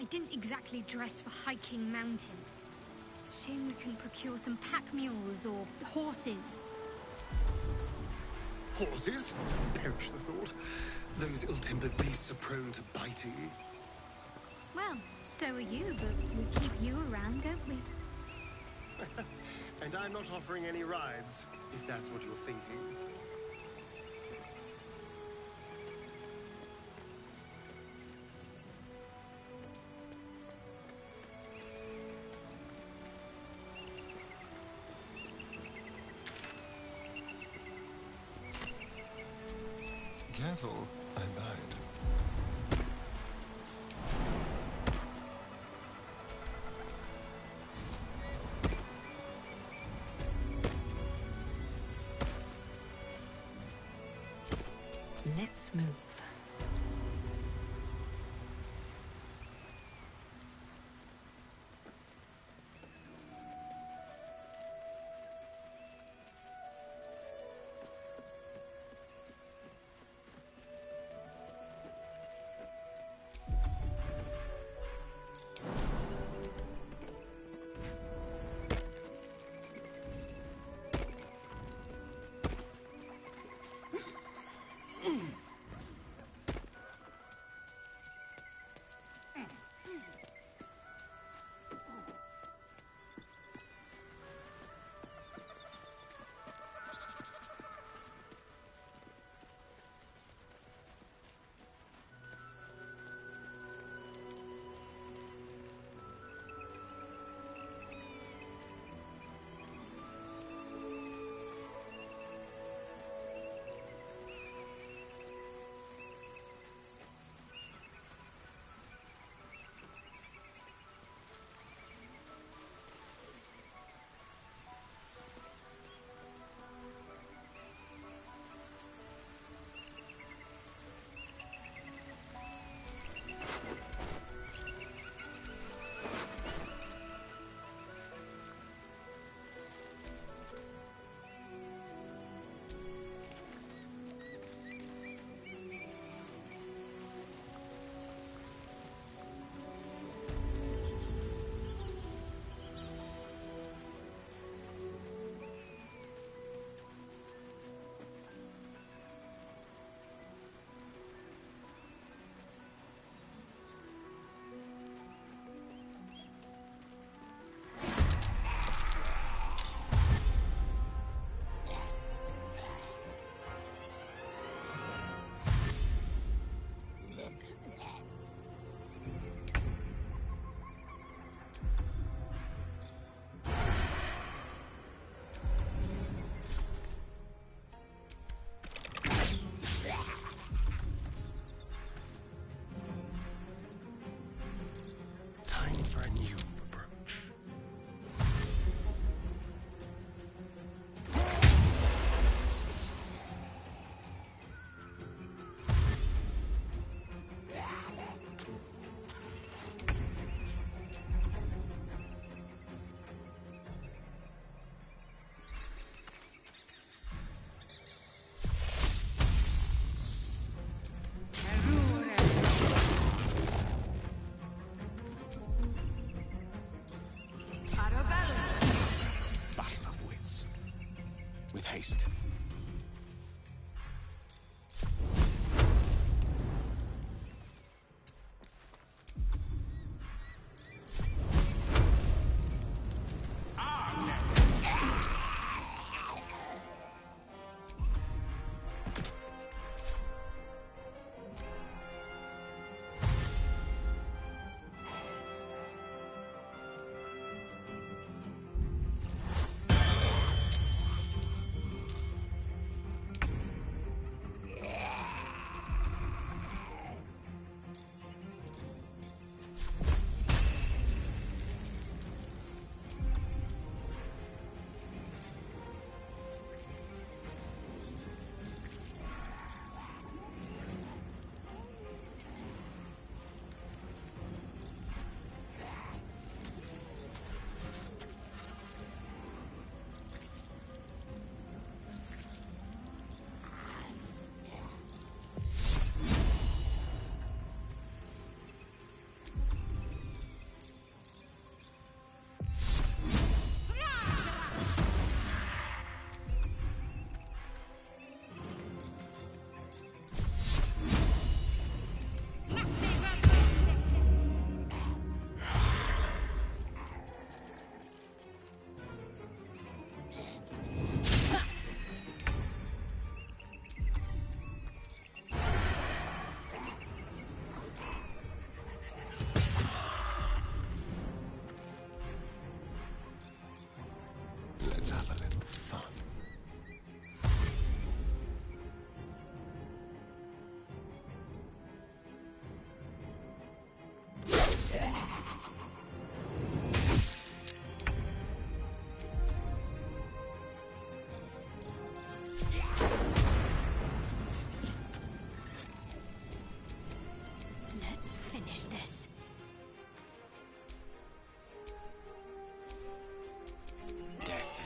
didn't exactly dress for hiking mountains. Shame we couldn't procure some pack mules or horses. Horses? Perish the thought. Those ill-tempered beasts are prone to biting. Well, so are you, but we keep you around, don't we? And I'm not offering any rides, if that's what you're thinking. Careful, I bite. Let's move. Haste.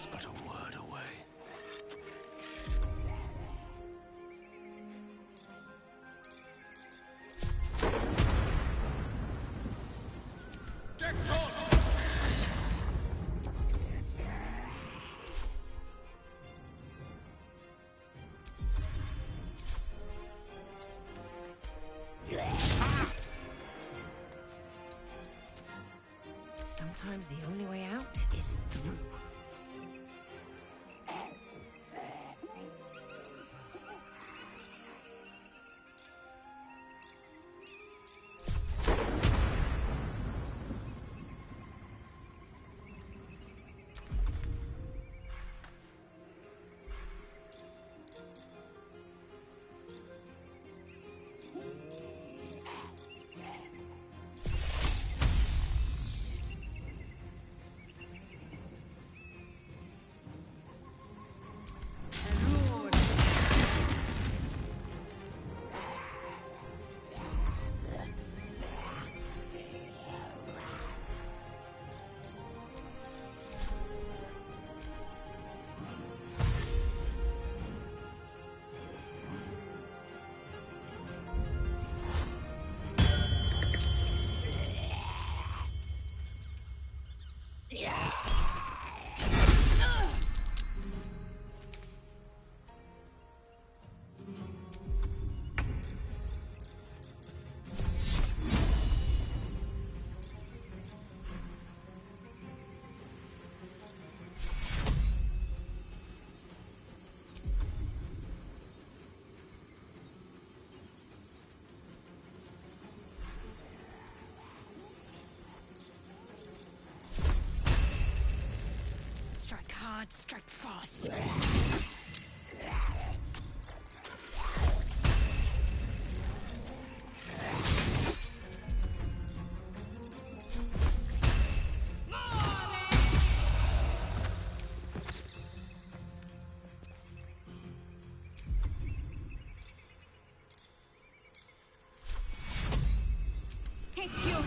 is but a word away. Sometimes the only way out is through. Strike hard, strike fast. Take your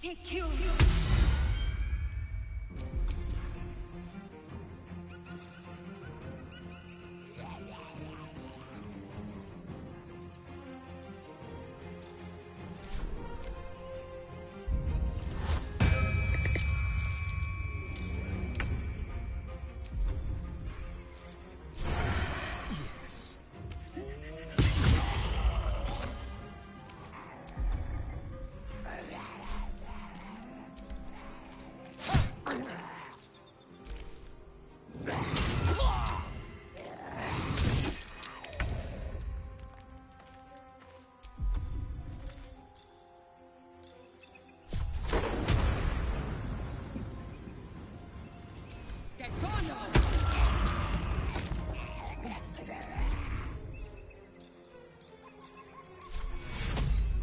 take your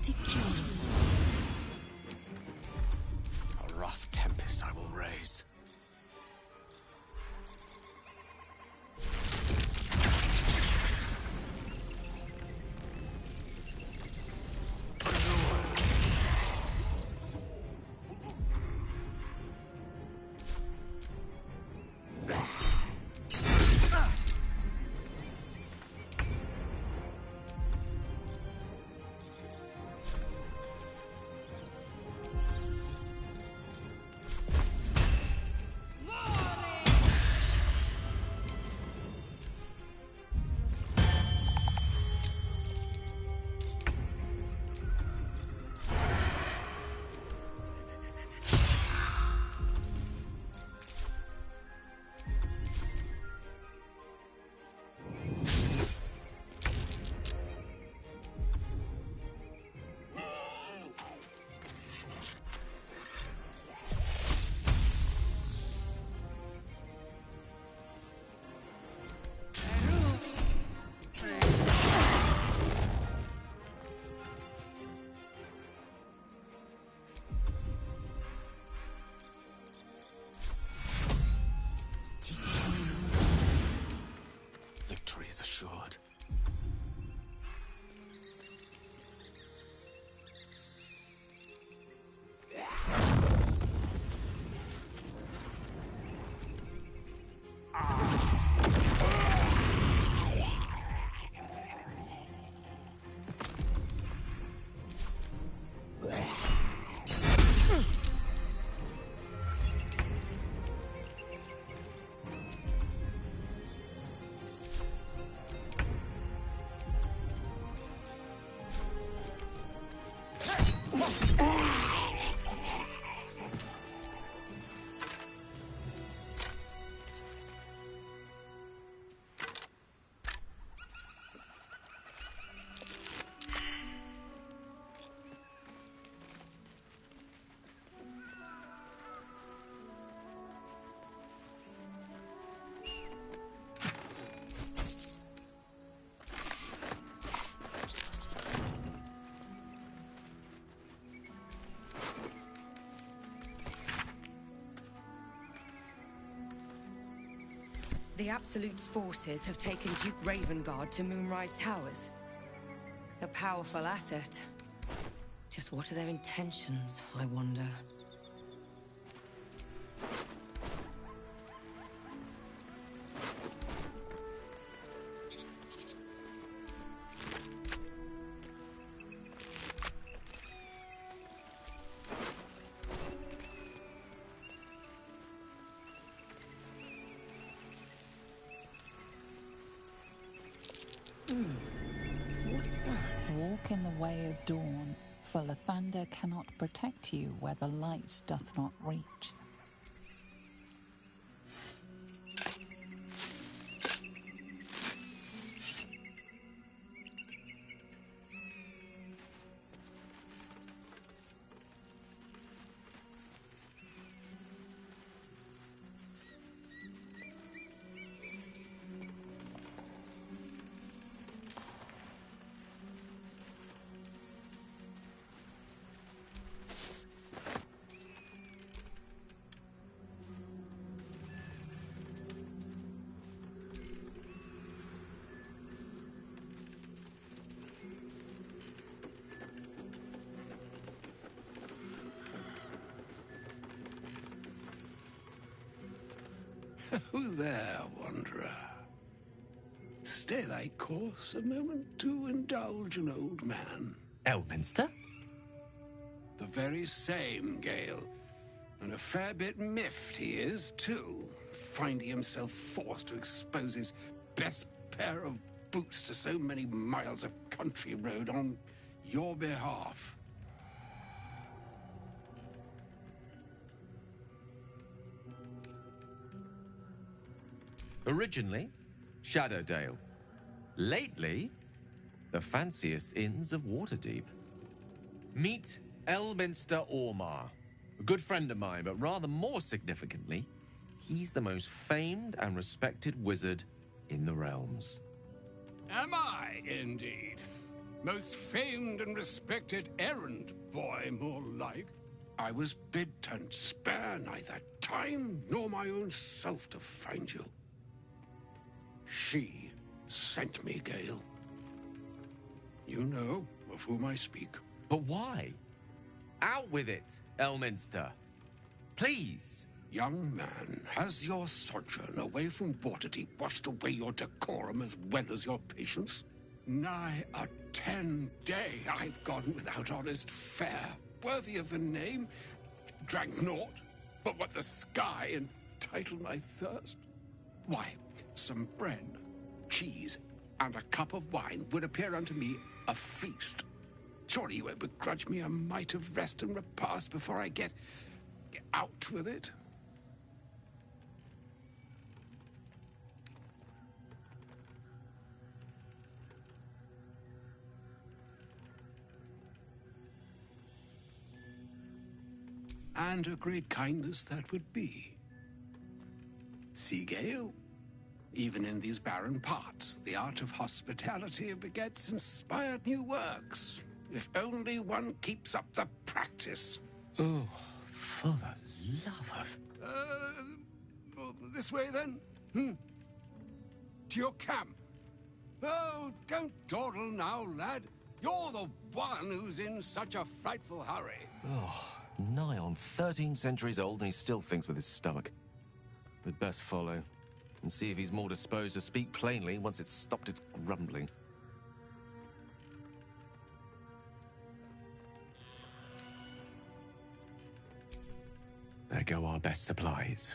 Particularly. A rough tempest I will raise. Victory is assured. The Absolute's forces have taken Duke Ravengard to Moonrise Towers. A powerful asset. Just what are their intentions, I wonder? What's that? Walk in the way of dawn, for Lathander cannot protect you where the light doth not reach. Who there, wanderer? Stay thy course a moment to indulge an old man. Elminster? The very same, Gale. And a fair bit miffed he is, too, finding himself forced to expose his best pair of boots to so many miles of country road on your behalf. Originally, Shadowdale. Lately, the fanciest inns of Waterdeep. Meet Elminster Ormar, a good friend of mine, but rather more significantly, he's the most famed and respected wizard in the realms. Am I, indeed? Most famed and respected errand boy, more like. I was bid to spare neither time nor my own self to find you. She sent me, Gale. You know of whom I speak. But why? Out with it, Elminster. Please. Young man, has your sojourn away from Waterdeep washed away your decorum as well as your patience? Nigh a 10-day I've gone without honest fare, worthy of the name. Drank naught, but what the sky entitled my thirst. Why, some bread, cheese, and a cup of wine would appear unto me a feast. Surely you won't begrudge me a mite of rest and repast before I get out with it? And a great kindness that would be. See, Gale? Even in these barren parts, the art of hospitality begets inspired new works. If only one keeps up the practice. Oh, for the love of... This way, then? To your camp. Oh, don't dawdle now, lad. You're the one who's in such a frightful hurry. Oh, nigh on 13 centuries old and he still thinks with his stomach. We'd best follow and see if he's more disposed to speak plainly once it's stopped its grumbling. There go our best supplies.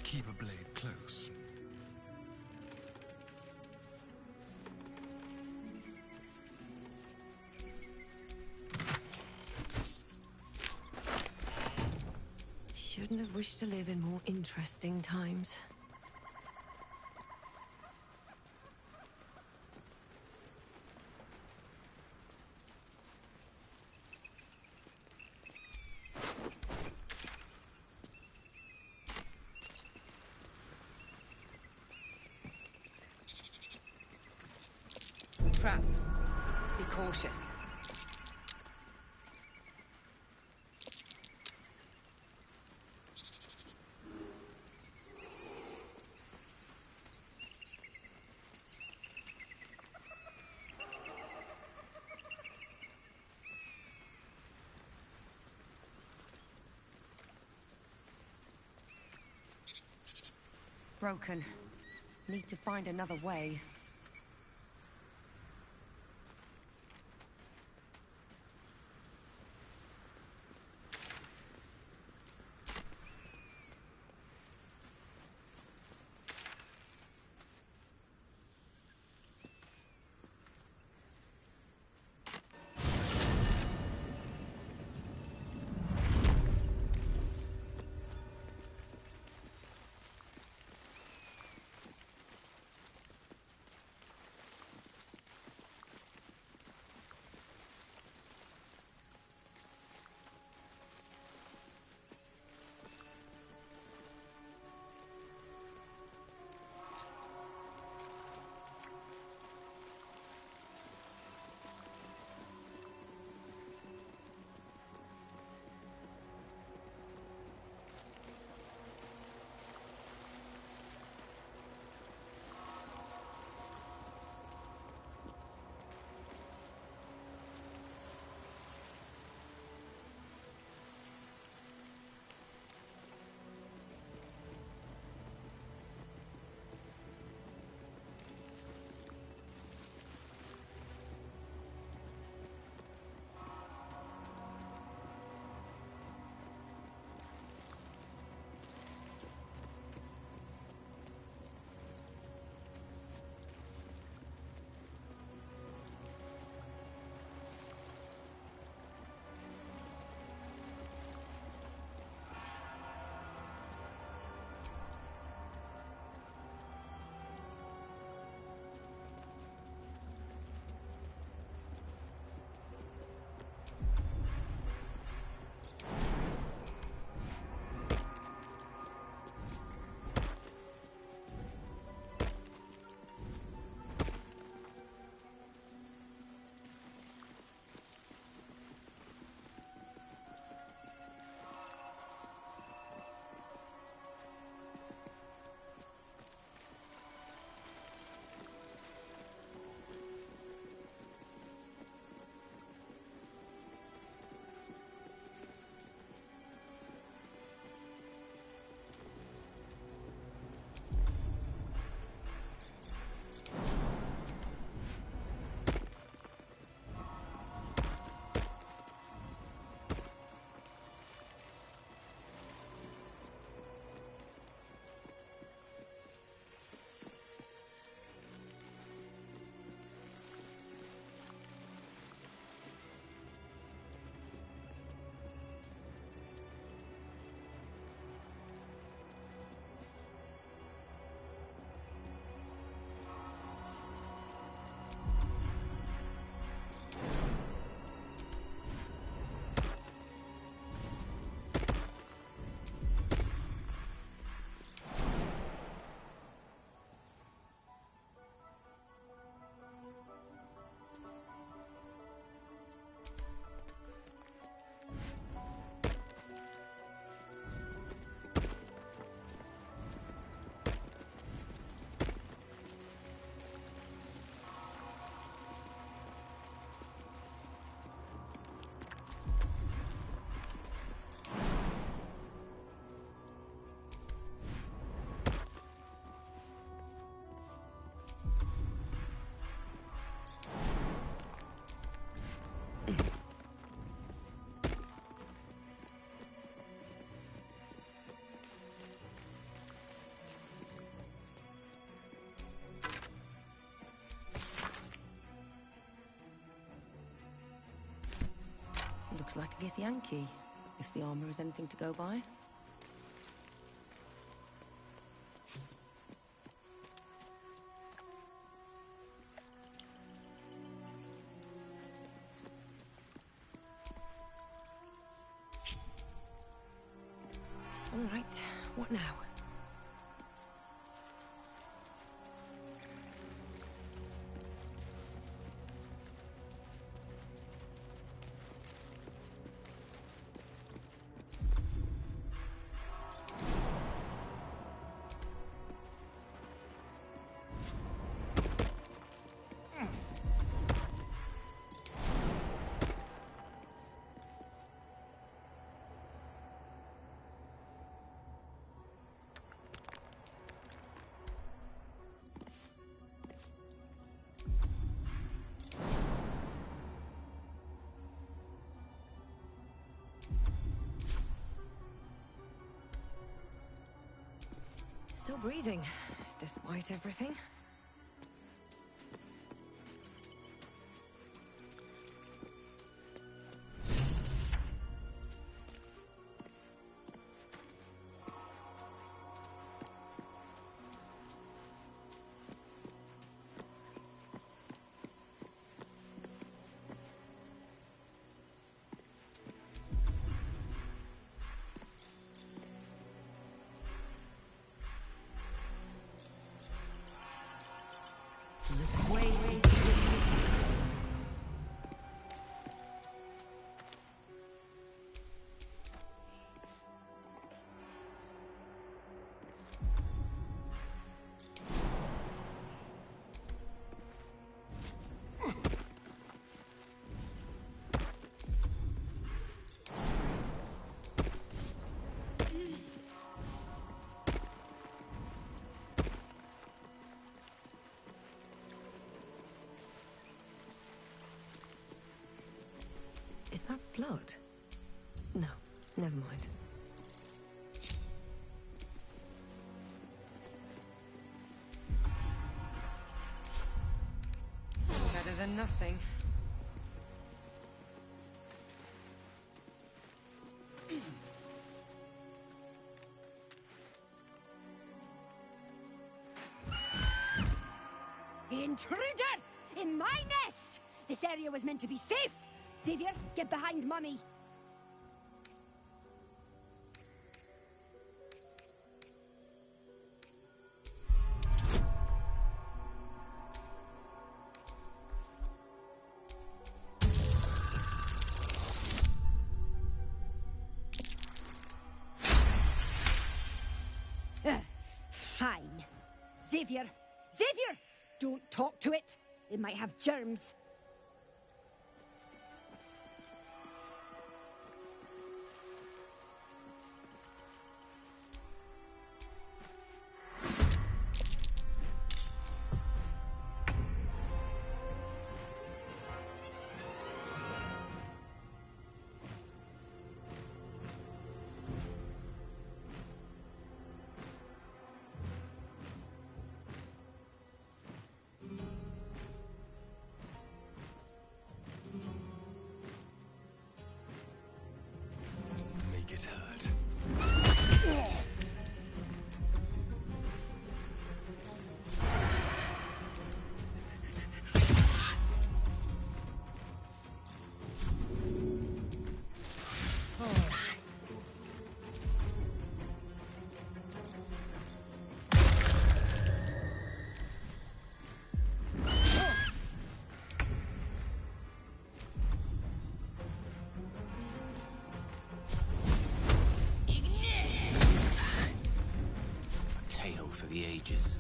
Keep a blade close. Shouldn't have wished to live in more interesting times. Trap. Be cautious. Broken. Need to find another way. like a Githyanki, if the armor is anything to go by. All right, what now? Still breathing, despite everything. Is that blood? No, never mind. Better than nothing. Intruder! In my nest! This area was meant to be safe! Savior, get behind Mummy! Fine. Xavier! Xavier! Don't talk to it! It might have germs. Make it hurt. For the ages.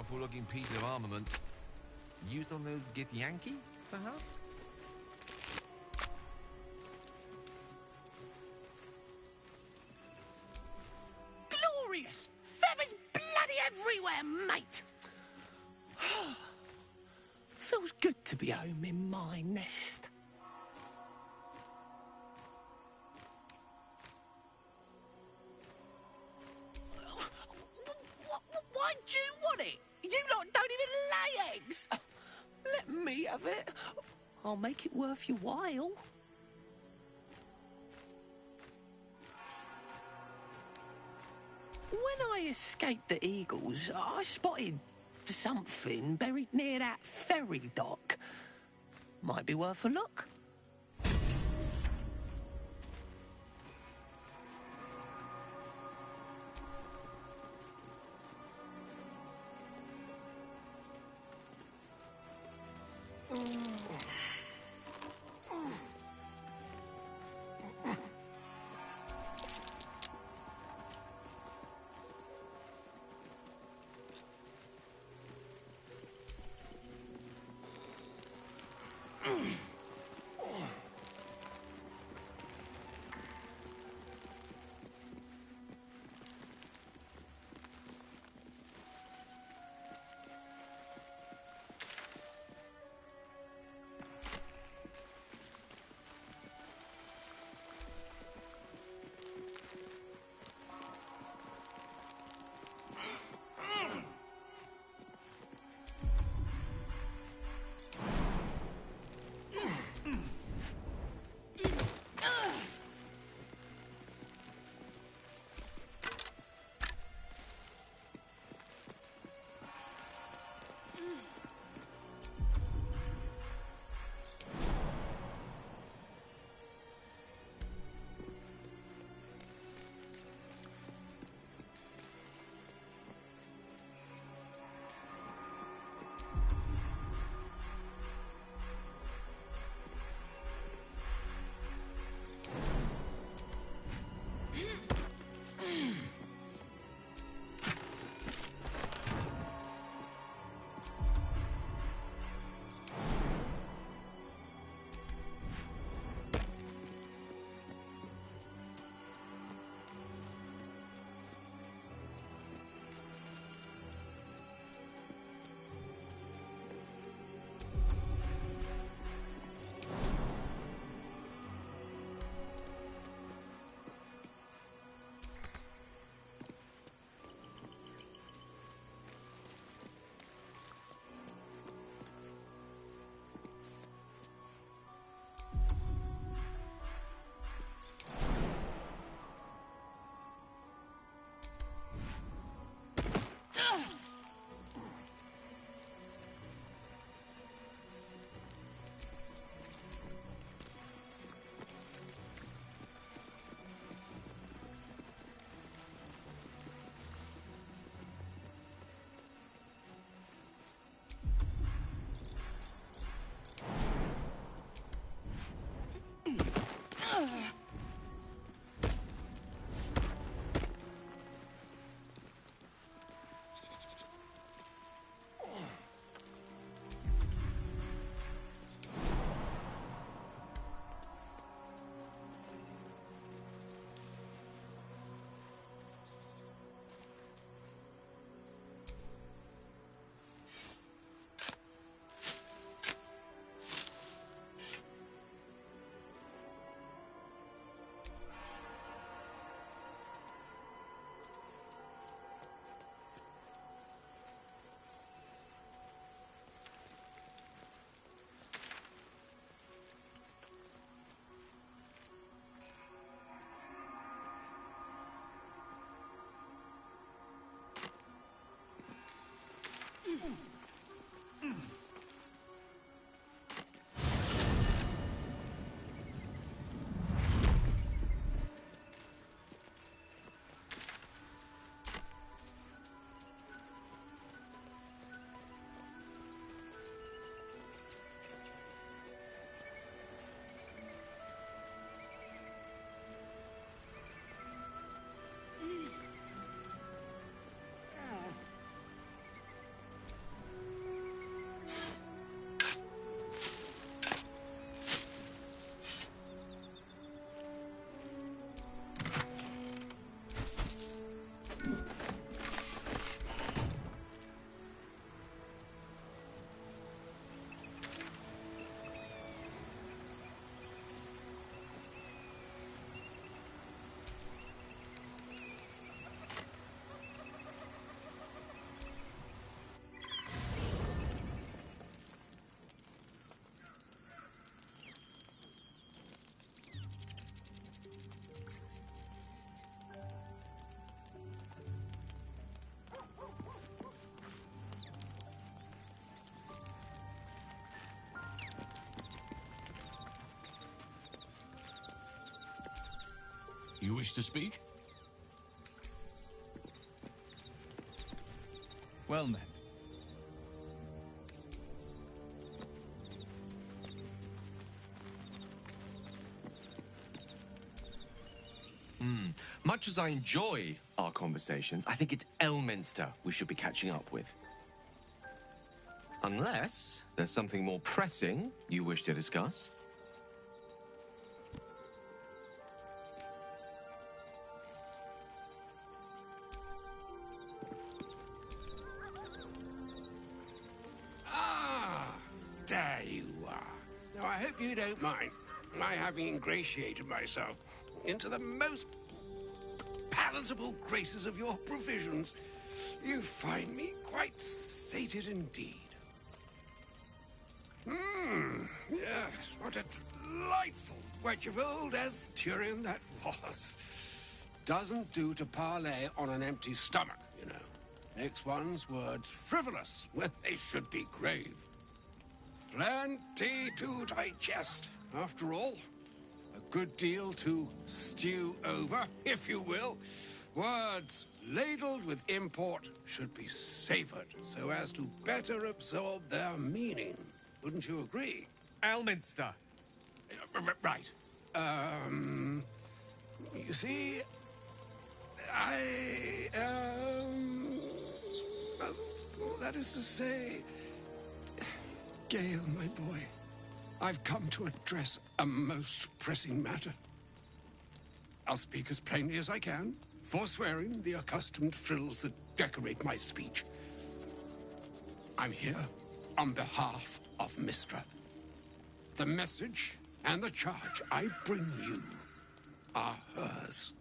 powerful-looking piece of armament. Used on those Githyanki, perhaps? Glorious! Feathers bloody everywhere, mate! Feels good to be home in my nest. Why do you want it? You lot don't even lay eggs. Let me have it. I'll make it worth your while. When I escaped the eagles, I spotted something buried near that ferry dock. Might be worth a look. You wish to speak? Well met. Much as I enjoy our conversations, I think it's Elminster we should be catching up with. Unless there's something more pressing you wish to discuss. Ah, there you are. Now, I hope you don't mind my having ingratiated myself into the most palatable graces of your provisions. You find me quite sated indeed. Yes, what a delightful wedge of old elf Turin that was. Doesn't do to parley on an empty stomach, you know. Makes one's words frivolous when they should be grave. Plenty to digest, after all. A good deal to stew over, if you will. Words ladled with import should be savored so as to better absorb their meaning. Wouldn't you agree? Elminster! Right. You see, that is to say, Gale, my boy, I've come to address a most pressing matter. I'll speak as plainly as I can, forswearing the accustomed frills that decorate my speech. I'm here on behalf of Mistra. The message and the charge I bring you are hers.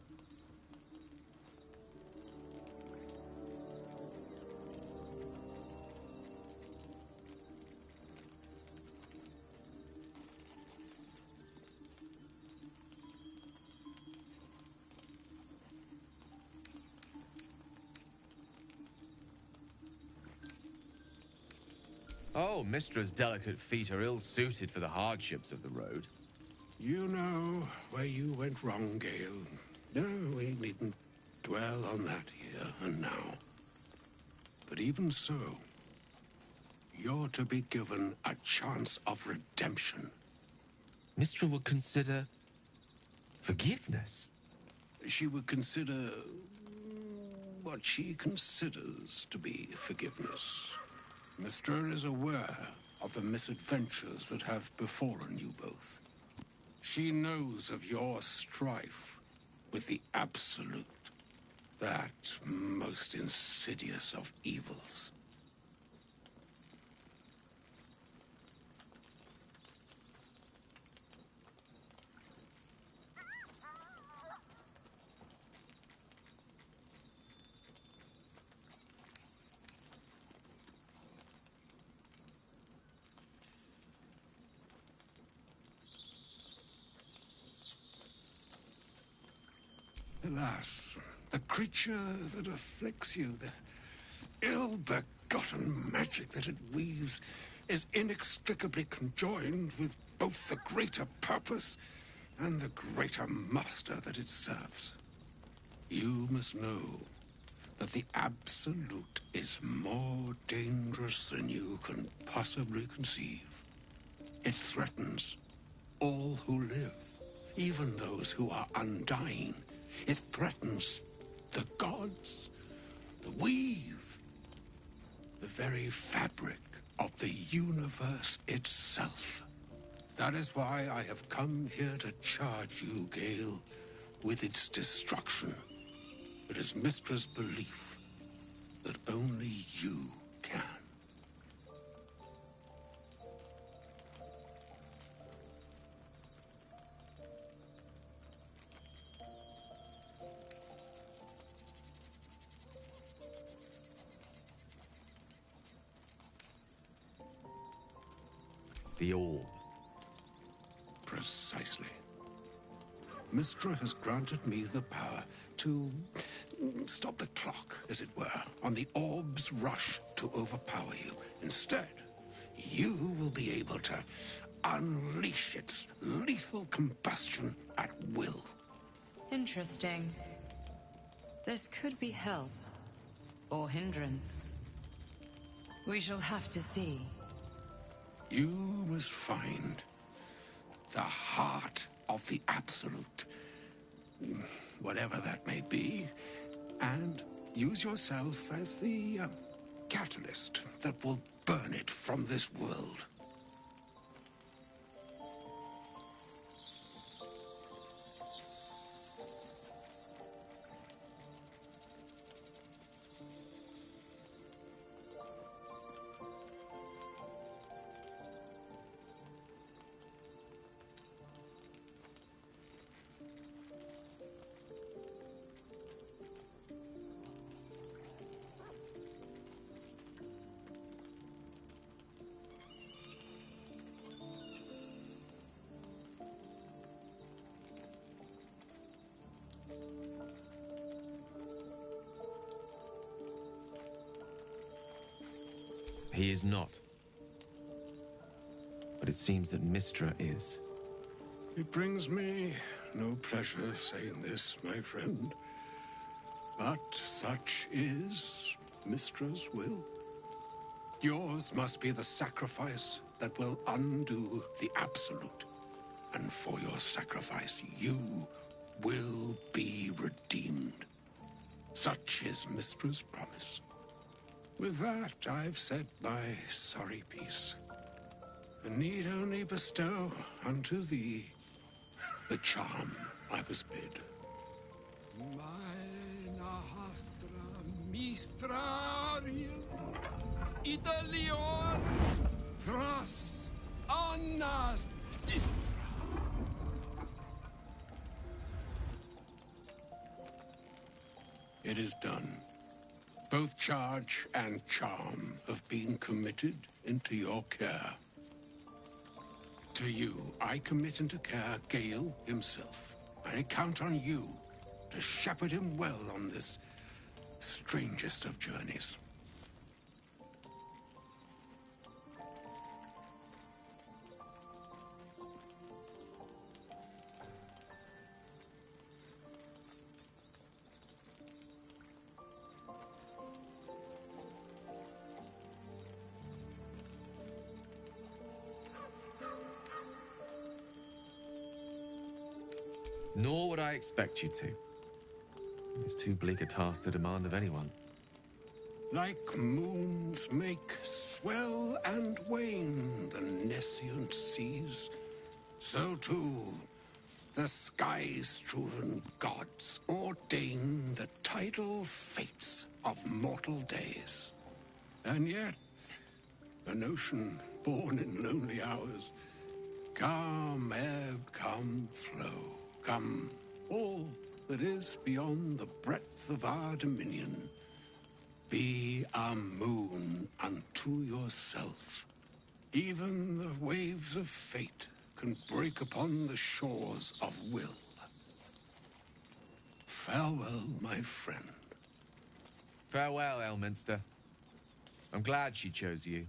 Oh, Mistra's delicate feet are ill-suited for the hardships of the road. You know where you went wrong, Gale. No, we needn't dwell on that here and now. But even so, you're to be given a chance of redemption. Mistra would consider forgiveness. She would consider what she considers to be forgiveness. Mistra is aware of the misadventures that have befallen you both. She knows of your strife with the Absolute, that most insidious of evils. Alas, the creature that afflicts you, the ill-begotten magic that it weaves, is inextricably conjoined with both the greater purpose and the greater master that it serves. You must know that the Absolute is more dangerous than you can possibly conceive. It threatens all who live, even those who are undying. It threatens the gods, the weave, the very fabric of the universe itself. That is why I have come here to charge you, Gale, with its destruction. It is Mistra's belief that only you can. The orb. Precisely. Mistra has granted me the power to stop the clock, as it were, on the orb's rush to overpower you. Instead, you will be able to unleash its lethal combustion at will. Interesting. This could be help. Or hindrance. We shall have to see. You must find the heart of the Absolute, whatever that may be, and use yourself as the catalyst that will burn it from this world. He is not. But it seems that Mystra is. It brings me no pleasure saying this, my friend. But such is Mystra's will. Yours must be the sacrifice that will undo the Absolute. And for your sacrifice, you will be redeemed. Such is Mystra's promise. With that, I've said my sorry piece, and need only bestow unto thee the charm I was bid. Mina hastra mistrarium Italior thras annas dithra. It is done. Both charge and charm have been committed into your care. To you, I commit into care Gale himself. I count on you to shepherd him well on this strangest of journeys. Nor would I expect you to. It's too bleak a task to demand of anyone. Like moons make swell and wane the nescient seas, so too the skies-strewn gods ordain the tidal fates of mortal days. And yet, an ocean born in lonely hours, come ebb, come flow, come all that is beyond the breadth of our dominion. Be a moon unto yourself. Even the waves of fate can break upon the shores of will. Farewell, my friend. Farewell, Elminster. I'm glad she chose you.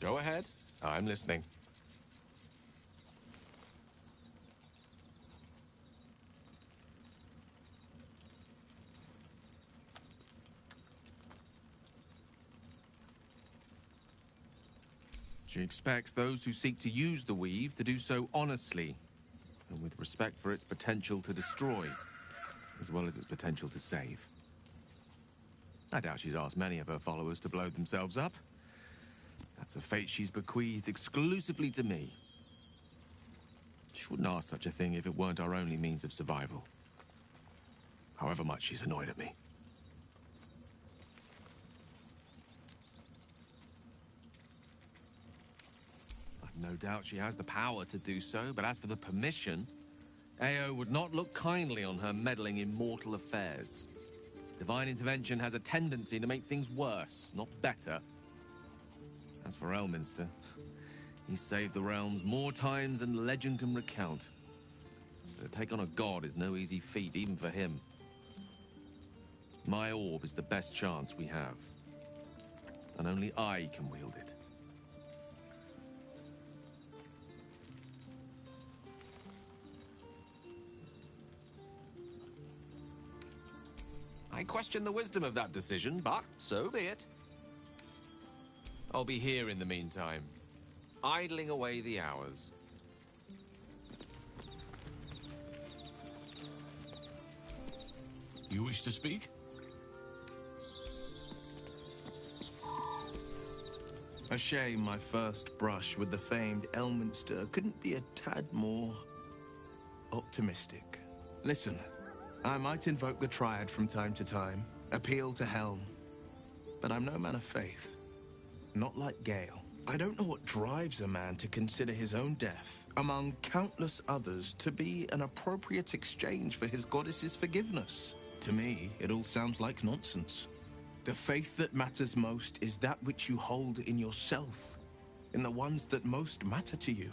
Go ahead. I'm listening. She expects those who seek to use the weave to do so honestly, and with respect for its potential to destroy, as well as its potential to save. I doubt she's asked many of her followers to blow themselves up. That's a fate she's bequeathed exclusively to me. She wouldn't ask such a thing if it weren't our only means of survival. However much she's annoyed at me. I've no doubt she has the power to do so, but as for the permission, Ao would not look kindly on her meddling in mortal affairs. Divine intervention has a tendency to make things worse, not better. As for Elminster, he's saved the realms more times than legend can recount. To take on a god is no easy feat, even for him. My orb is the best chance we have. and only I can wield it. I question the wisdom of that decision, but so be it. I'll be here in the meantime, idling away the hours. You wish to speak? A shame my first brush with the famed Elminster couldn't be a tad more optimistic. Listen, I might invoke the Triad from time to time, appeal to Helm, but I'm no man of faith. Not like Gale. I don't know what drives a man to consider his own death, among countless others, to be an appropriate exchange for his goddess's forgiveness. To me, it all sounds like nonsense. The faith that matters most is that which you hold in yourself, in the ones that most matter to you.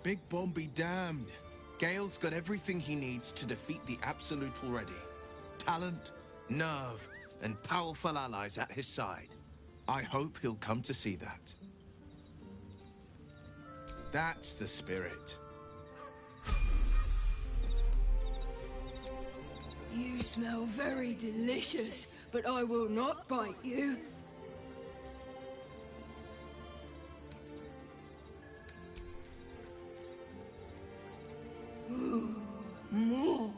Big Bomb be damned. Gale's got everything he needs to defeat the Absolute already. Talent, nerve, and powerful allies at his side. I hope he'll come to see that. That's the spirit. You smell very delicious, but I will not bite you. Ooh, more.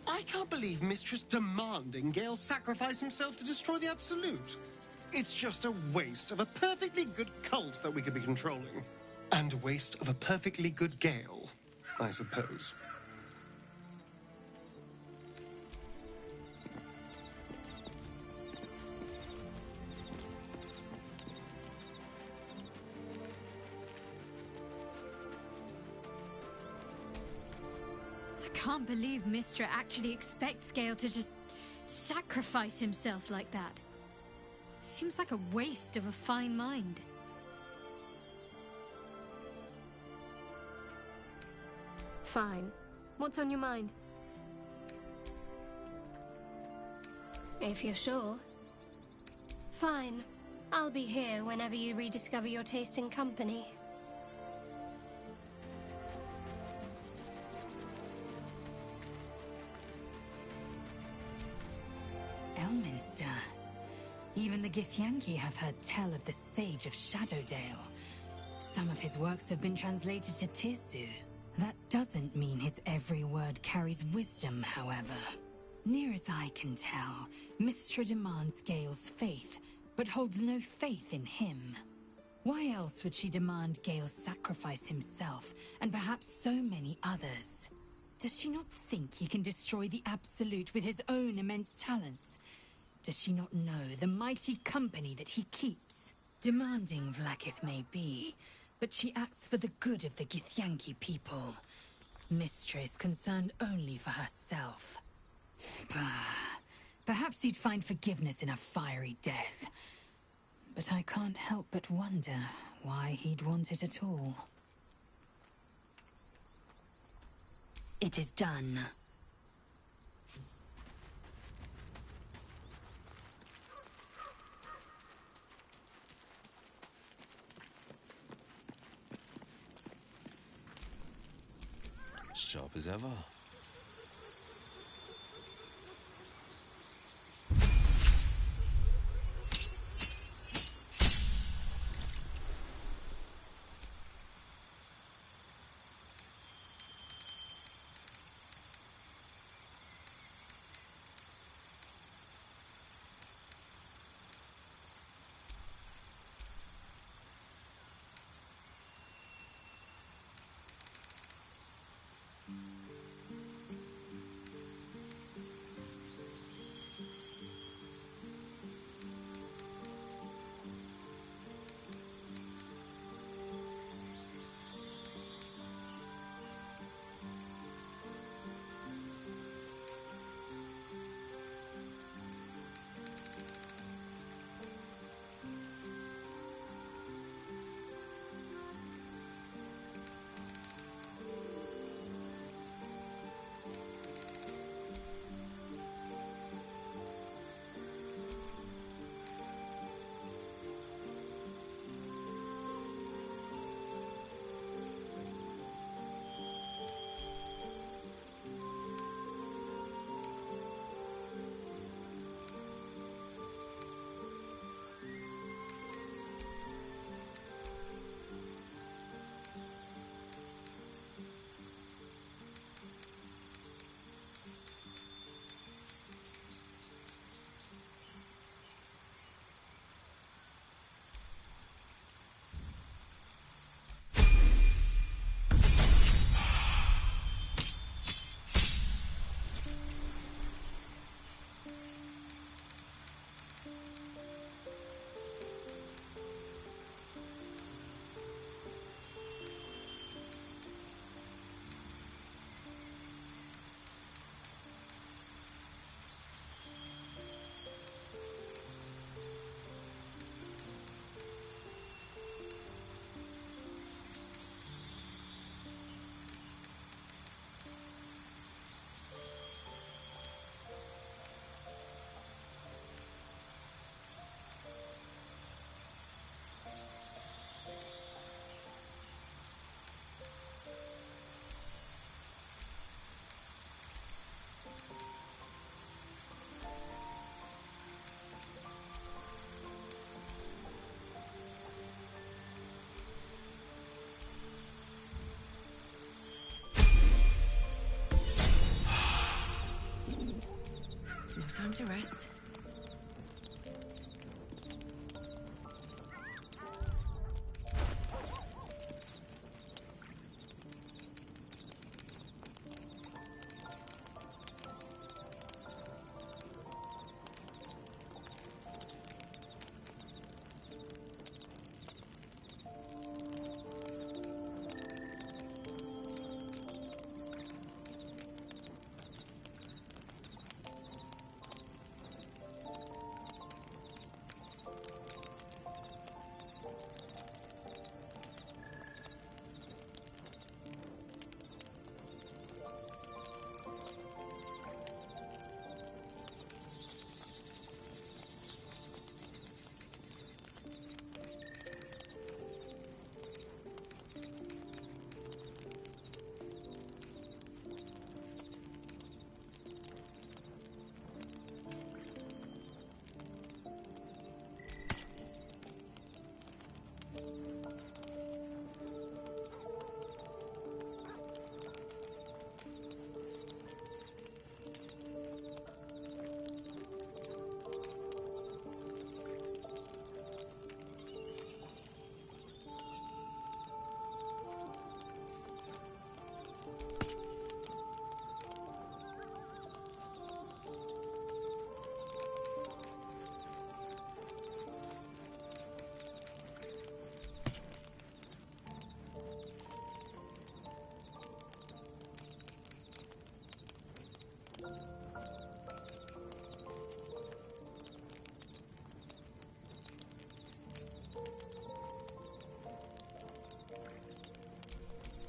I can't believe Mistress demanding Gale sacrifice himself to destroy the Absolute. It's just a waste of a perfectly good cult that we could be controlling. And a waste of a perfectly good Gale, I suppose. I can't believe Mistra actually expects Gale to just sacrifice himself like that. Seems like a waste of a fine mind. Fine. What's on your mind? If you're sure. Fine. I'll be here whenever you rediscover your taste in company. Elminster. Even the Githyanki have heard tell of the Sage of Shadowdale. Some of his works have been translated to Tirsu. That doesn't mean his every word carries wisdom, however. Near as I can tell, Mistra demands Gale's faith, but holds no faith in him. Why else would she demand Gale sacrifice himself, and perhaps so many others? Does she not think he can destroy the Absolute with his own immense talents? Does she not know the mighty company that he keeps? Demanding Vlaakith may be, but she acts for the good of the Githyanki people. Mistra is concerned only for herself. Perhaps he'd find forgiveness in a fiery death. But I can't help but wonder why he'd want it at all. It is done. Sharp as ever. to rest.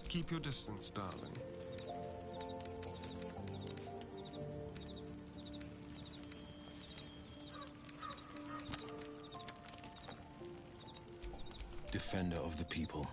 Keep your distance, darling. Defender of the people.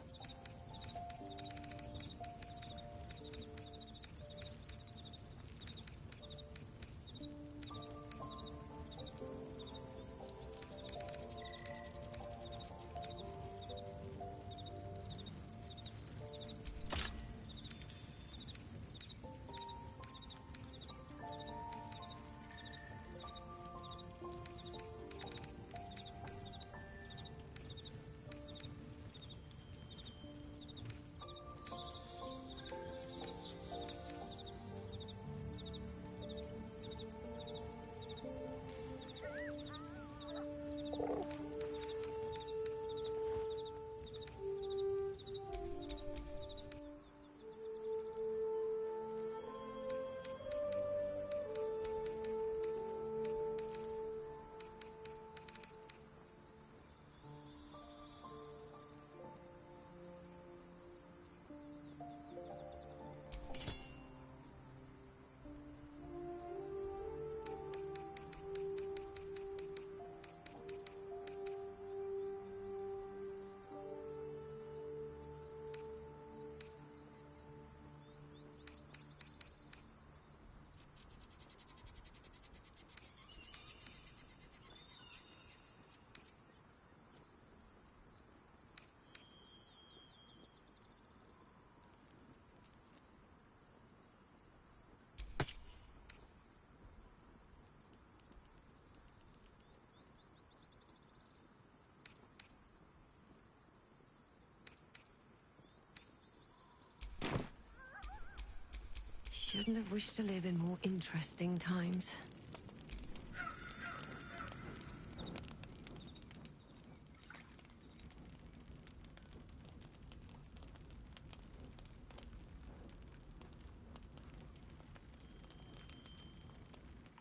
Shouldn't have wished to live in more interesting times.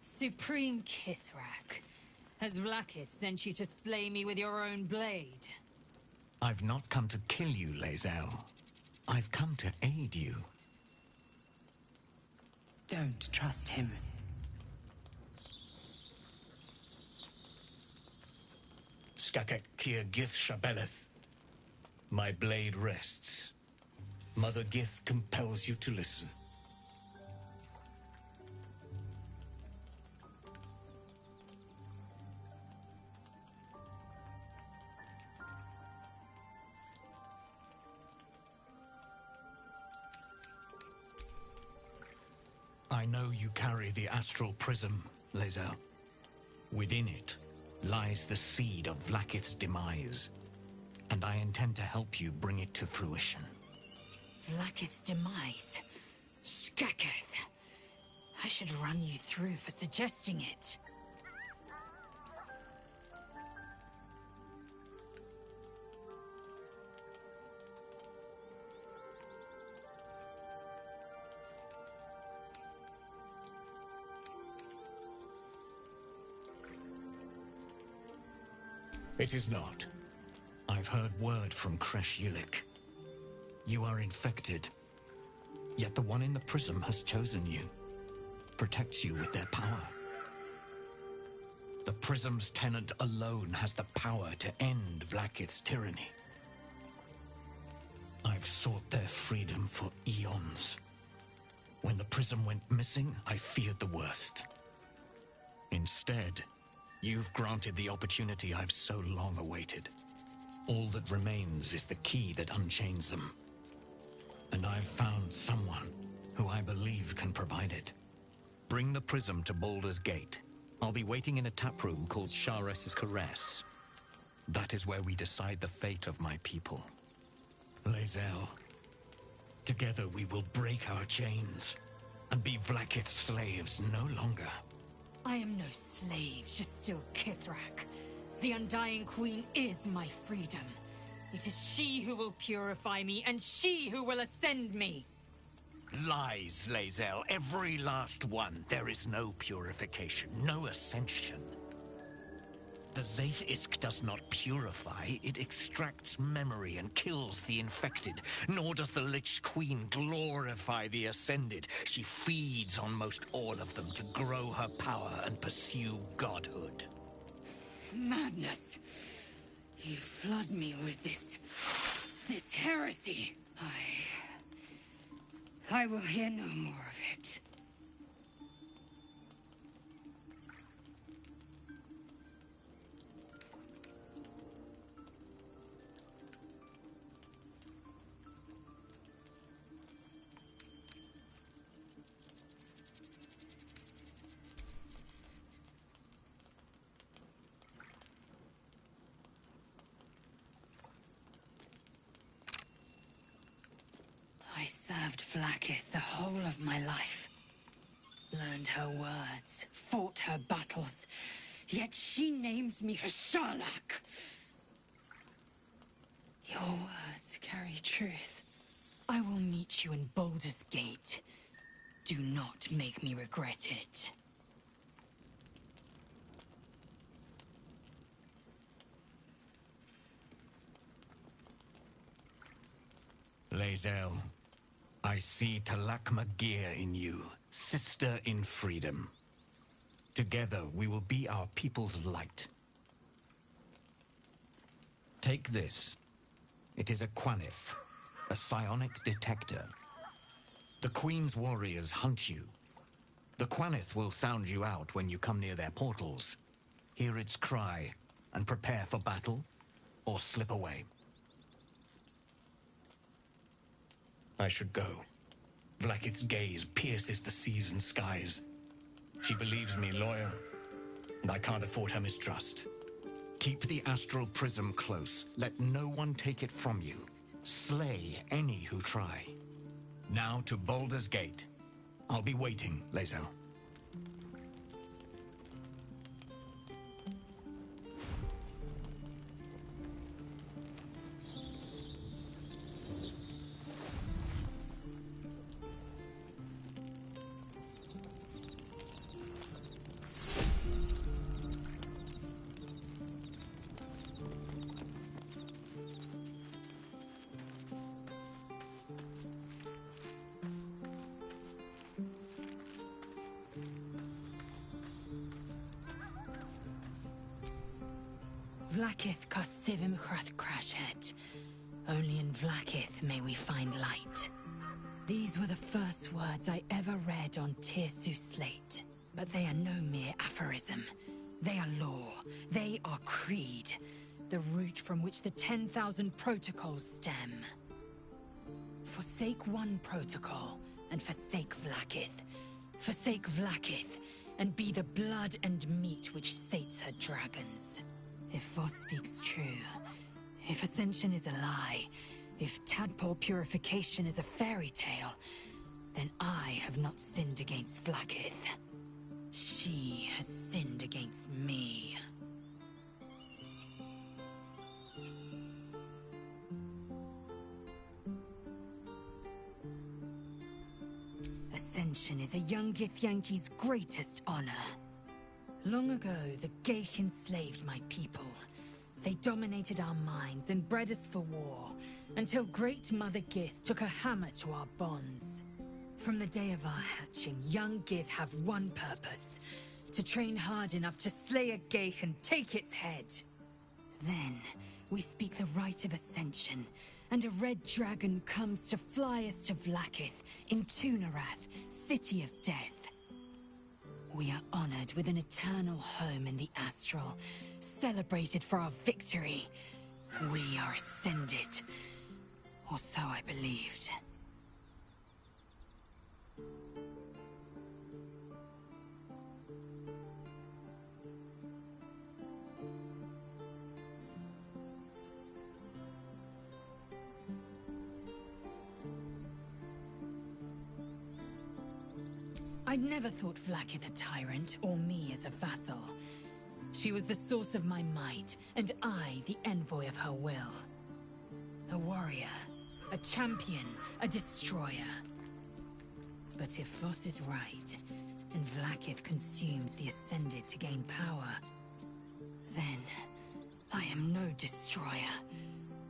Supreme Kithrak, has Vlakith sent you to slay me with your own blade? I've not come to kill you, Lae'zel. I've come to aid you. Don't trust him. Skakek Kier Gith Shabeleth. My blade rests. Mother Gith compels you to listen. I know you carry the astral prism, Lae'zel. Within it lies the seed of Vlaakith's demise, and I intend to help you bring it to fruition. Vlaakith's demise? Skaketh. I should run you through for suggesting it. It is not. I've heard word from Kresh Yulik. You are infected, yet the one in the prism has chosen you, protects you with their power. The prism's tenant alone has the power to end Vlaakith's tyranny. I've sought their freedom for eons. When the prism went missing, I feared the worst. Instead, you've granted the opportunity I've so long awaited. All that remains is the key that unchains them. And I've found someone who I believe can provide it. Bring the prism to Baldur's Gate. I'll be waiting in a taproom called Shares's Caress. That is where we decide the fate of my people. Lae'zel, together we will break our chains and be Vlaakith's slaves no longer. I am no slave, just still Kithrak. The Undying Queen is my freedom. It is she who will purify me, and she who will ascend me. Lies, Lae'zel, every last one. There is no purification, no ascension. The Zaith-Isk does not purify, it extracts memory and kills the infected. Nor does the Lich Queen glorify the ascended. She feeds on most all of them to grow her power and pursue godhood. Madness. You flood me with this heresy. I will hear no more of it. I served Vlaakith the whole of my life. Learned her words, fought her battles, yet she names me her Sharlak. Your words carry truth. I will meet you in Baldur's Gate. Do not make me regret it. Lae'zel, I see Talak Magir in you, sister in freedom. Together we will be our people's light. Take this. It is a Quanith, a psionic detector. The Queen's warriors hunt you. The Quanith will sound you out when you come near their portals. Hear its cry and prepare for battle, or slip away. I should go. Vlaakith's gaze pierces the seas and skies. She believes me loyal, and I can't afford her mistrust. Keep the astral prism close. Let no one take it from you. Slay any who try. Now to Baldur's Gate. I'll be waiting, Lae'zel. Vlaakith Kosivim Chrath Crashhead. Only in Vlaakith may we find light. These were the first words I ever read on Tirsu's slate. But they are no mere aphorism. They are law. They are creed. The root from which the 10,000 protocols stem. Forsake one protocol, and forsake Vlaakith. Forsake Vlaakith, and be the blood and meat which sates her dragons. If Voss speaks true, if Ascension is a lie, if tadpole purification is a fairy tale, then I have not sinned against Vlaakith. She has sinned against me. Ascension is a young Githyanki's greatest honor. Long ago, the Geich enslaved my people. They dominated our minds and bred us for war, until Great Mother Gith took a hammer to our bonds. From the day of our hatching, young Gith have one purpose: to train hard enough to slay a Geich and take its head. Then, we speak the rite of Ascension, and a red dragon comes to fly us to Vlaakith, in Tunarath, City of Death. We are honored with an eternal home in the Astral, celebrated for our victory. We are ascended. Or so I believed. I'd never thought Vlaakith a tyrant, or me as a vassal. She was the source of my might, and I the envoy of her will. A warrior, a champion, a destroyer. But if Voss is right, and Vlaakith consumes the Ascended to gain power, then I am no destroyer.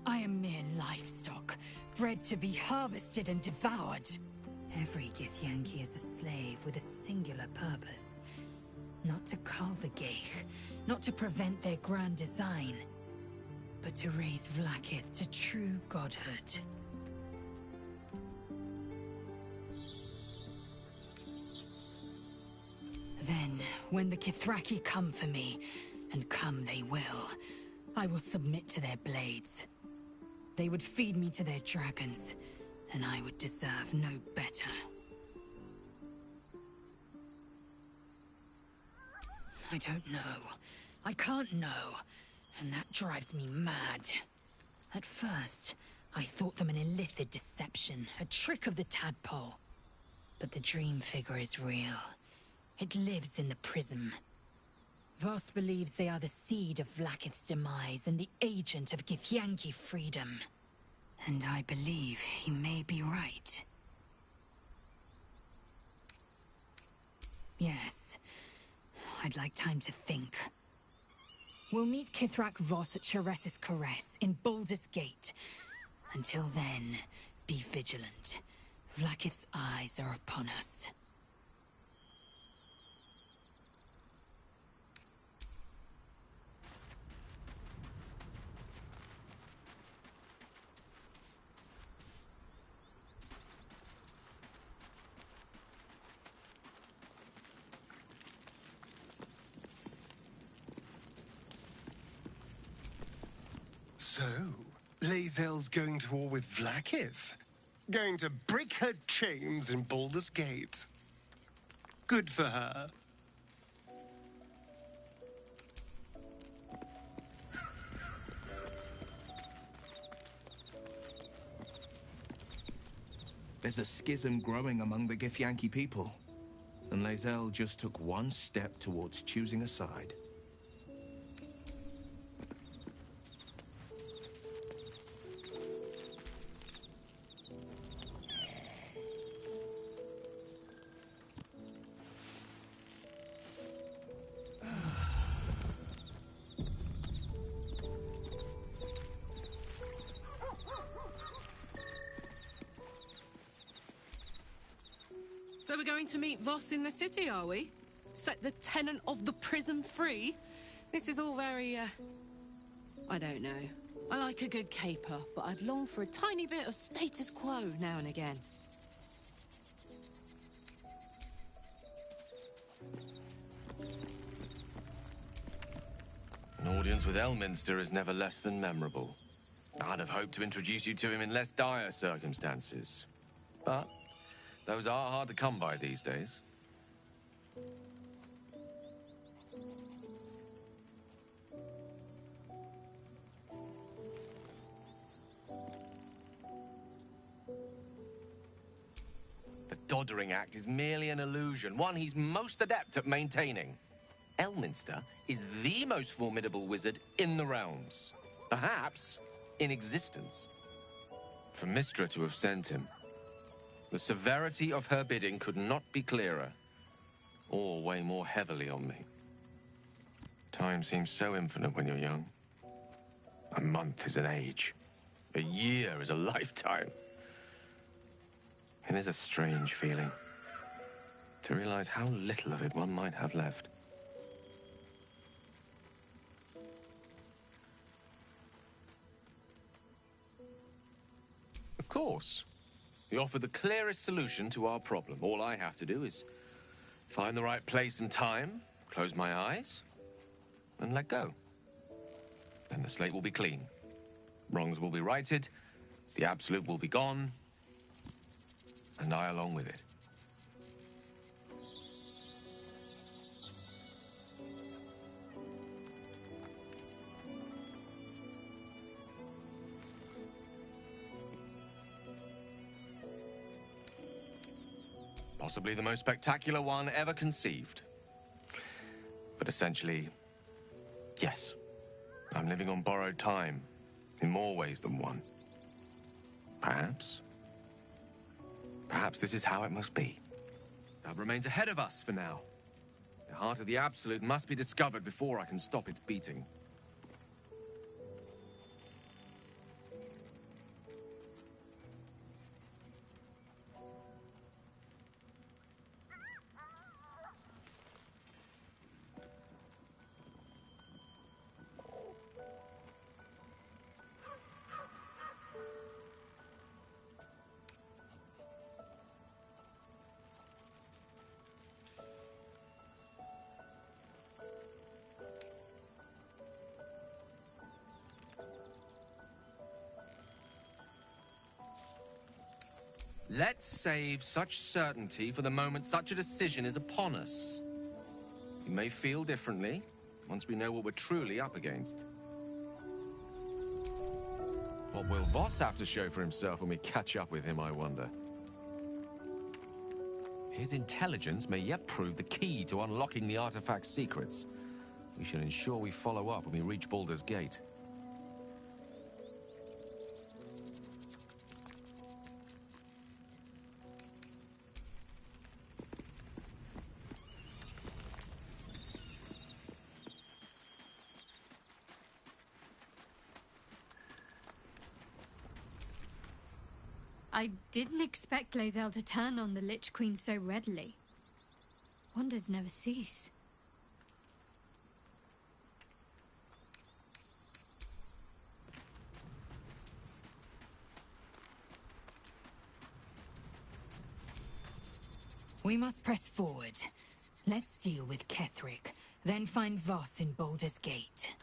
I am mere livestock, bred to be harvested and devoured. Every Githyanki is a slave with a singular purpose. Not to cull the Geich, not to prevent their grand design, but to raise Vlaakith to true godhood. Then, when the Kithraki come for me, and come they will, I will submit to their blades. They would feed me to their dragons, and I would deserve no better. I don't know. I can't know, and that drives me mad. At first, I thought them an illithid deception, a trick of the tadpole. But the dream figure is real. It lives in the prism. Voss believes they are the seed of Vlaakith's demise and the agent of Githyanki freedom. And I believe he may be right. Yes. I'd like time to think. We'll meet Kithrak Voss at Sheres's Caress in Baldur's Gate. Until then, be vigilant. Vlaakith's eyes are upon us. So, Lae'zel's going to war with Vlaakith? Going to break her chains in Baldur's Gate? Good for her. There's a schism growing among the Githyanki people, and Lae'zel just took one step towards choosing a side. So we're going to meet Voss in the city, are we? Set the tenant of the prison free? This is all very, I don't know. I like a good caper, but I'd long for a tiny bit of status quo now and again. An audience with Elminster is never less than memorable. I'd have hoped to introduce you to him in less dire circumstances. But those are hard to come by these days. doddering act is merely an illusion, one he's most adept at maintaining. Elminster is the most formidable wizard in the realms, perhaps in existence. For Mystra to have sent him, the severity of her bidding could not be clearer, or weigh more heavily on me. Time seems so infinite when you're young. A month is an age. A year is a lifetime. It is a strange feeling to realize how little of it one might have left. Of course, you offer the clearest solution to our problem. All I have to do is find the right place and time, close my eyes, and let go. Then the slate will be clean. Wrongs will be righted, the absolute will be gone, and I along with it. Possibly the most spectacular one ever conceived. But essentially, yes, I'm living on borrowed time in more ways than one. Perhaps this is how it must be. That remains ahead of us for now. The heart of the Absolute must be discovered before I can stop its beating. Let's save such certainty for the moment such a decision is upon us. We may feel differently once we know what we're truly up against. What will Voss have to show for himself when we catch up with him, I wonder? His intelligence may yet prove the key to unlocking the artifact's secrets. We should ensure we follow up when we reach Baldur's Gate. I didn't expect Lae'zel to turn on the Lich Queen so readily. Wonders never cease. We must press forward. Let's deal with Ketheric, then find Voss in Baldur's Gate.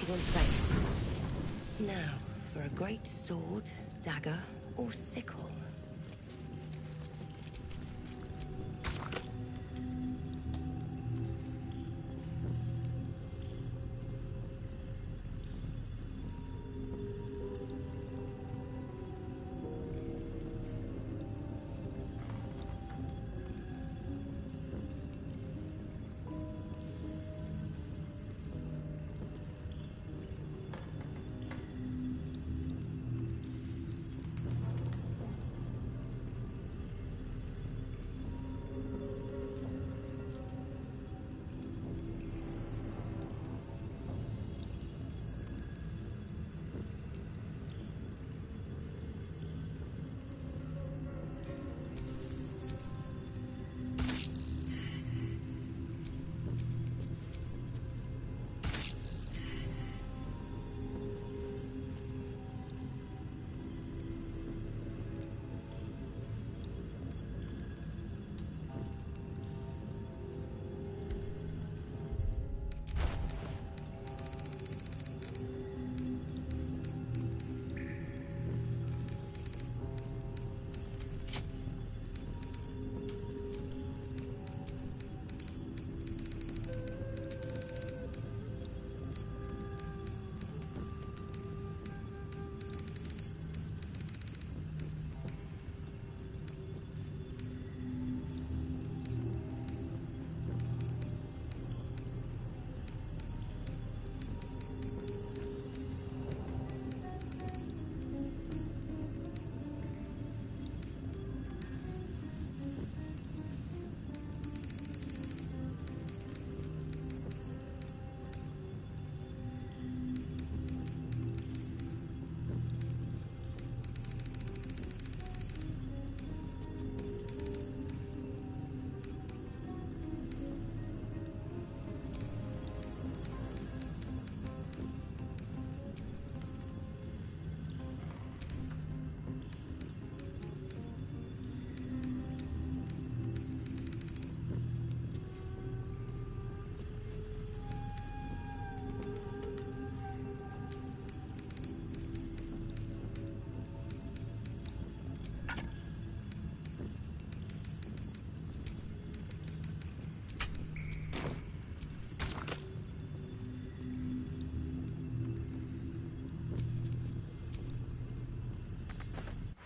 is in place. Now, for a great sword, dagger, or sickle.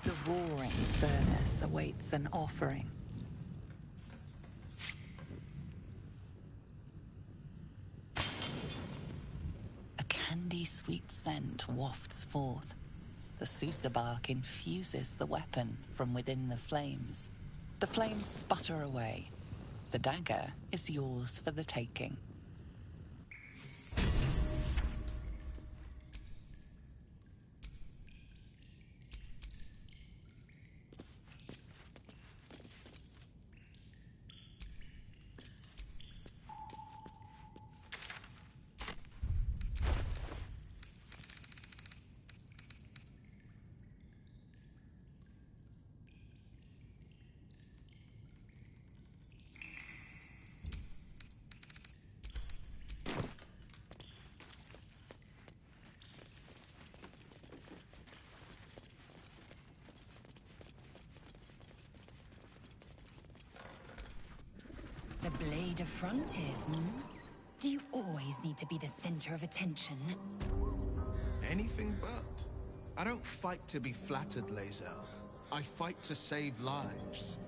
The roaring furnace awaits an offering. A candy-sweet scent wafts forth. The Susa bark infuses the weapon from within the flames. The flames sputter away. The dagger is yours for the taking. The blade of frontiers, Do you always need to be the center of attention? Anything but. I don't fight to be flattered, Lae'zel. I fight to save lives.